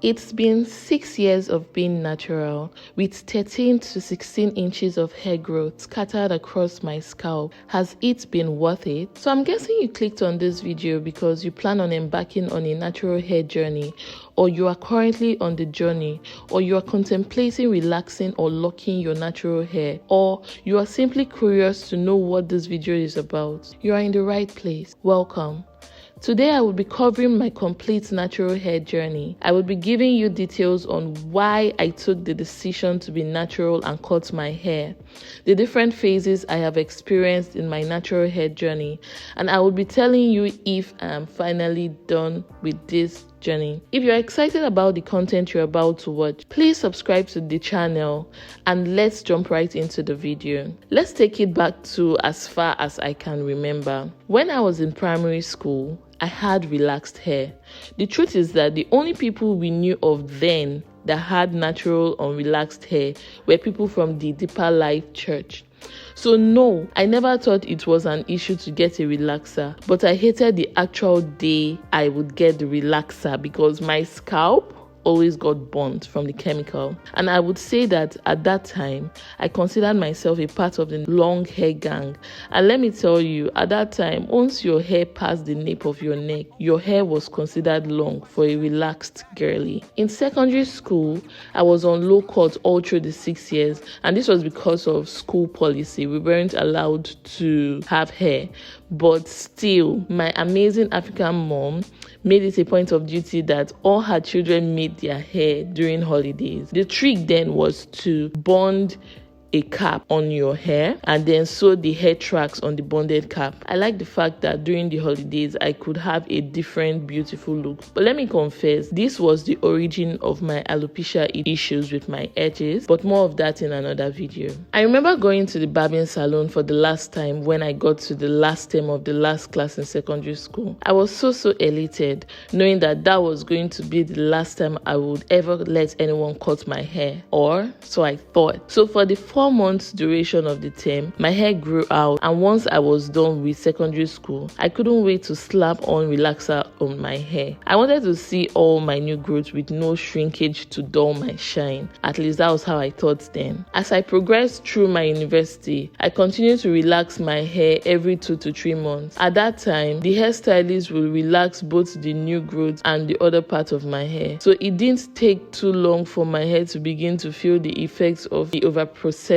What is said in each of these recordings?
It's been 6 years of being natural, with 13 to 16 inches of hair growth scattered across my scalp. Has it been worth it? So I'm guessing you clicked on this video because you plan on embarking on a natural hair journey, or you are currently on the journey, or you are contemplating relaxing or locking your natural hair, or you are simply curious to know what this video is about. You are in the right place. Welcome. Today I will be covering my complete natural hair journey. I will be giving you details on why I took the decision to be natural and cut my hair, the different phases I have experienced in my natural hair journey, and I will be telling you if I am finally done with this journey. If you're excited about the content you're about to watch, please subscribe to the channel and let's jump right into the video. Let's take it back to as far as I can remember. When I was in primary school, I had relaxed hair. The truth is that the only people we knew of then that had natural unrelaxed hair were people from the Deeper Life Church. So no, I never thought it was an issue to get a relaxer, but I hated the actual day I would get the relaxer because my scalp always got burnt from the chemical. And I would say that at that time, I considered myself a part of the long hair gang. And let me tell you, at that time, once your hair passed the nape of your neck, your hair was considered long for a relaxed girly. In secondary school, I was on low cut all through the 6 years, and this was because of school policy. We weren't allowed to have hair. But still, my amazing African mom made it a point of duty that all her children made their hair during holidays. The trick then was to bond a cap on your hair and then sew the hair tracks on the bonded cap. I like the fact that during the holidays I could have a different beautiful look. But let me confess, this was the origin of my alopecia issues with my edges, but more of that in another video. I remember going to the barbing salon for the last time when I got to the last term of the last class in secondary school. I was so elated knowing that that was going to be the last time I would ever let anyone cut my hair, or so I thought. So for the 4 months duration of the term, my hair grew out, and once I was done with secondary school, I couldn't wait to slap on relaxer on my hair. I wanted to see all my new growth with no shrinkage to dull my shine. At least that was how I thought then. As I progressed through my university, I continued to relax my hair every 2 to 3 months. At that time, the hairstylist will relax both the new growth and the other part of my hair. So it didn't take too long for my hair to begin to feel the effects of the overprocessing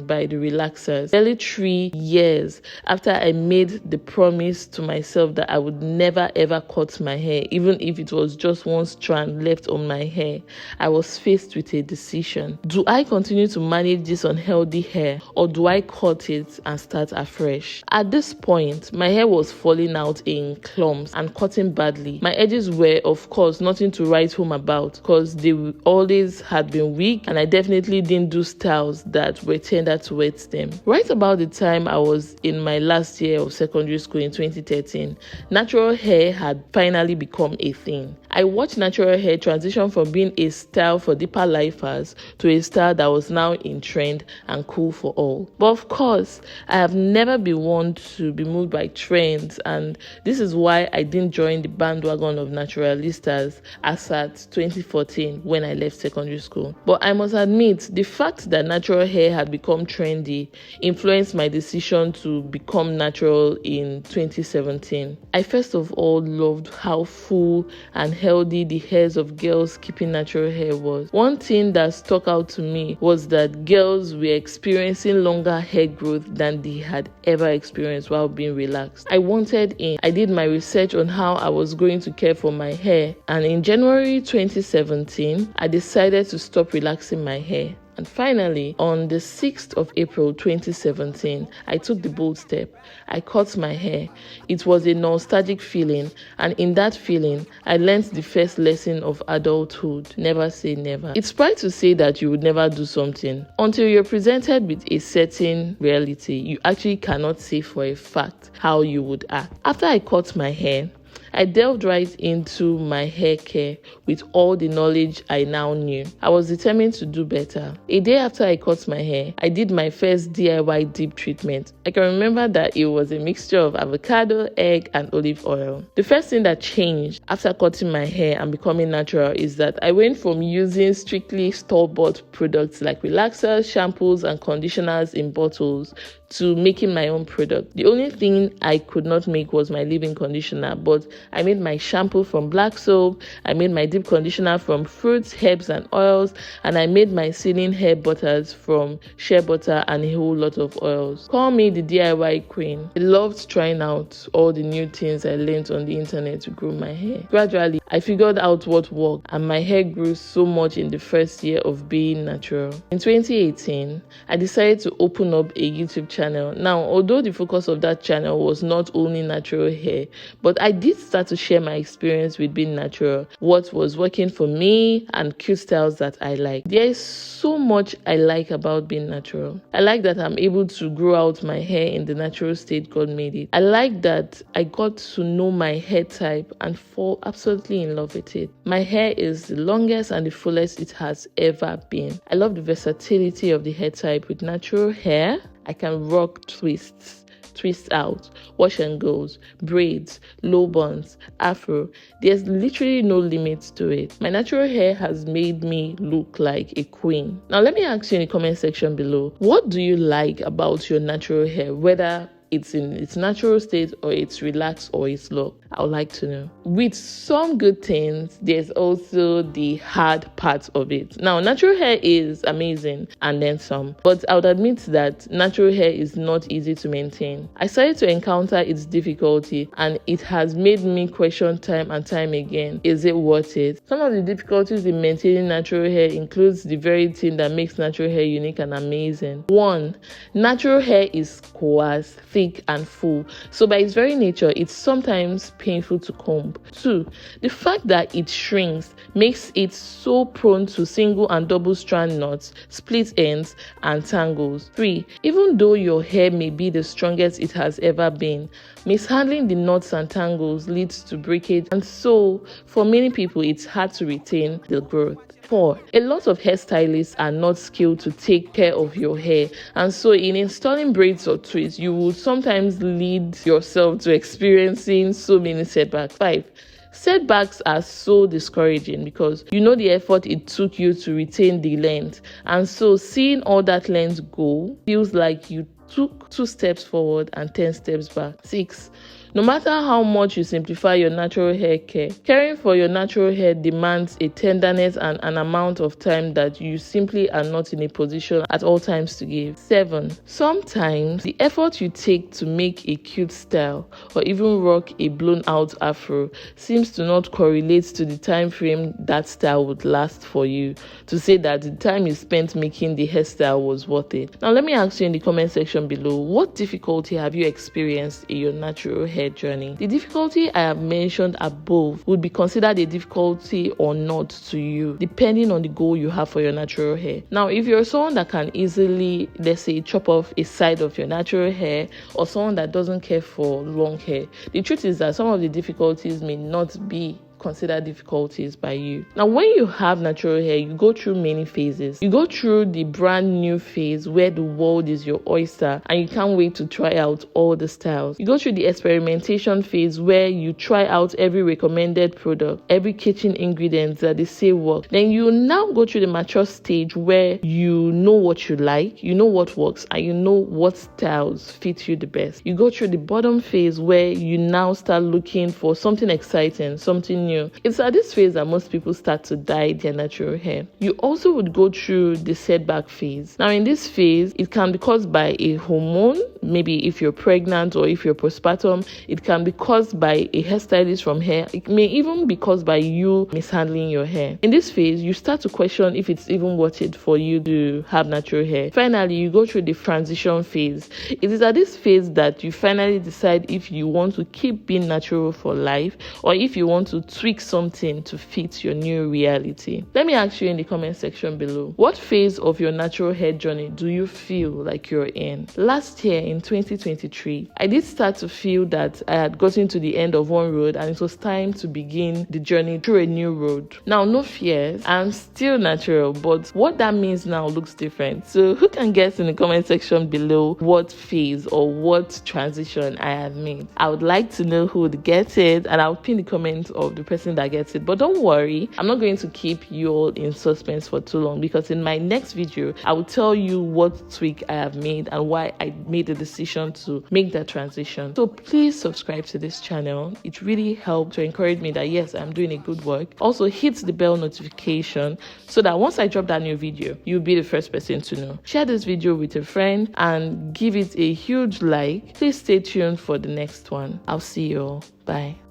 by the relaxers. Nearly 3 years after I made the promise to myself that I would never ever cut my hair, even if it was just one strand left on my hair, I was faced with a decision. Do I continue to manage this unhealthy hair, or do I cut it and start afresh? At this point, my hair was falling out in clumps and cutting badly. My edges were, of course, nothing to write home about because they always had been weak, and I definitely didn't do styles that were tender towards them. Right about the time I was in my last year of secondary school in 2013, natural hair had finally become a thing. I watched natural hair transition from being a style for deeper lifers to a style that was now in trend and cool for all. But of course, I have never been one to be moved by trends, and this is why I didn't join the bandwagon of naturalistas as at 2014 when I left secondary school. But I must admit, the fact that natural hair had become trendy influenced my decision to become natural in 2017. I first of all loved how full and healthy the hairs of girls keeping natural hair was. One thing that stuck out to me was that girls were experiencing longer hair growth than they had ever experienced while being relaxed. I wanted in. I did my research on how I was going to care for my hair, and in January 2017, I decided to stop relaxing my hair. And finally, on the 6th of April 2017, I took the bold step. I cut my hair. It was a nostalgic feeling, and in that feeling, I learned the first lesson of adulthood: never say never. It's pride to say that you would never do something. Until you're presented with a certain reality, you actually cannot say for a fact how you would act. After I cut my hair, I delved right into my hair care with all the knowledge I now knew. I was determined to do better. A day after I cut my hair, I did my first DIY deep treatment. I can remember that it was a mixture of avocado, egg, and olive oil. The first thing that changed after cutting my hair and becoming natural is that I went from using strictly store-bought products like relaxers, shampoos, and conditioners in bottles to making my own product. The only thing I could not make was my leave-in conditioner, but I made my shampoo from black soap, I made my deep conditioner from fruits, herbs, and oils, and I made my sealing hair butters from shea butter and a whole lot of oils. Call me the DIY queen. I loved trying out all the new things I learned on the internet to grow my hair. Gradually, I figured out what worked, and my hair grew so much in the first year of being natural. In 2018, I decided to open up a YouTube channel. Now, although the focus of that channel was not only natural hair, but I did start to share my experience with being natural, what was working for me, and cute styles that I like. There is so much I like about being natural. I like that I'm able to grow out my hair in the natural state God made it. I like that I got to know my hair type and fall absolutely in love with it. My hair is the longest and the fullest it has ever been. I love the versatility of the hair type. With natural hair, I can rock twists, twist out, wash and goes, braids, low buns, afro. There's literally no limits to it. My natural hair has made me look like a queen. Now let me ask you in the comment section below, what do you like about your natural hair, whether it's in its natural state or it's relaxed or it's locked? I would like to know. With some good things, there's also the hard part of it. Now, natural hair is amazing and then some, but I would admit that natural hair is not easy to maintain. I started to encounter its difficulty and it has made me question time and time again, is it worth it? Some of the difficulties in maintaining natural hair includes the very thing that makes natural hair unique and amazing. 1. Natural hair is coarse, thick, and full, so by its very nature, it's sometimes painful to comb. 2. The fact that it shrinks makes it so prone to single and double strand knots, split ends, and tangles. 3. Even though your hair may be the strongest it has ever been, mishandling the knots and tangles leads to breakage, and so for many people it's hard to retain the growth. 4. A lot of hairstylists are not skilled to take care of your hair, and so in installing braids or twists, you will sometimes lead yourself to experiencing so many setbacks. 5. Setbacks are so discouraging because you know the effort it took you to retain the length, and so seeing all that length go feels like you took 2 steps forward and 10 steps back. 6. No matter how much you simplify your natural hair care, caring for your natural hair demands a tenderness and an amount of time that you simply are not in a position at all times to give. 7. Sometimes the effort you take to make a cute style or even rock a blown out afro seems to not correlate to the time frame that style would last for you, to say that the time you spent making the hairstyle was worth it. Now let me ask you in the comment section below, what difficulty have you experienced in your natural hair journey? The difficulty I have mentioned above would be considered a difficulty or not to you, depending on the goal you have for your natural hair. Now, if you're someone that can easily, let's say, chop off a side of your natural hair, or someone that doesn't care for long hair, the truth is that some of the difficulties may not be considered difficulties by you. Now, when you have natural hair, you go through many phases. You go through the brand new phase where the world is your oyster and you can't wait to try out all the styles. You go through the experimentation phase where you try out every recommended product, every kitchen ingredient that they say work. Then you now go through the mature stage where you know what you like, you know what works, and you know what styles fit you the best. You go through the bottom phase where you now start looking for something exciting, something new. It's at this phase that most people start to dye their natural hair. You also would go through the setback phase. Now, in this phase, it can be caused by a hormone, maybe if you're pregnant or if you're postpartum. It can be caused by a hairstylist from hair. It may even be caused by you mishandling your hair. In this phase, you start to question if it's even worth it for you to have natural hair. Finally, you go through the transition phase. It is at this phase that you finally decide if you want to keep being natural for life or if you want to tweak something to fit your new reality. Let me ask you in the comment section below, what phase of your natural hair journey do you feel like you're in? Last year in 2023, I did start to feel that I had gotten to the end of one road and it was time to begin the journey through a new road. Now, no fears, I'm still natural, but what that means now looks different. So who can guess in the comment section below what phase or what transition I have made? I would like to know who would get it, and I'll pin the comment of the person that gets it. But don't worry, I'm not going to keep you all in suspense for too long, because in my next video I will tell you what tweak I have made and why I made the decision to make that transition. So please subscribe to this channel. It really helped to encourage me that yes, I'm doing a good work. Also hit the bell notification so that once I drop that new video, you'll be the first person to know. Share this video with a friend and give it a huge like. Please stay tuned for the next one. I'll see you all. Bye.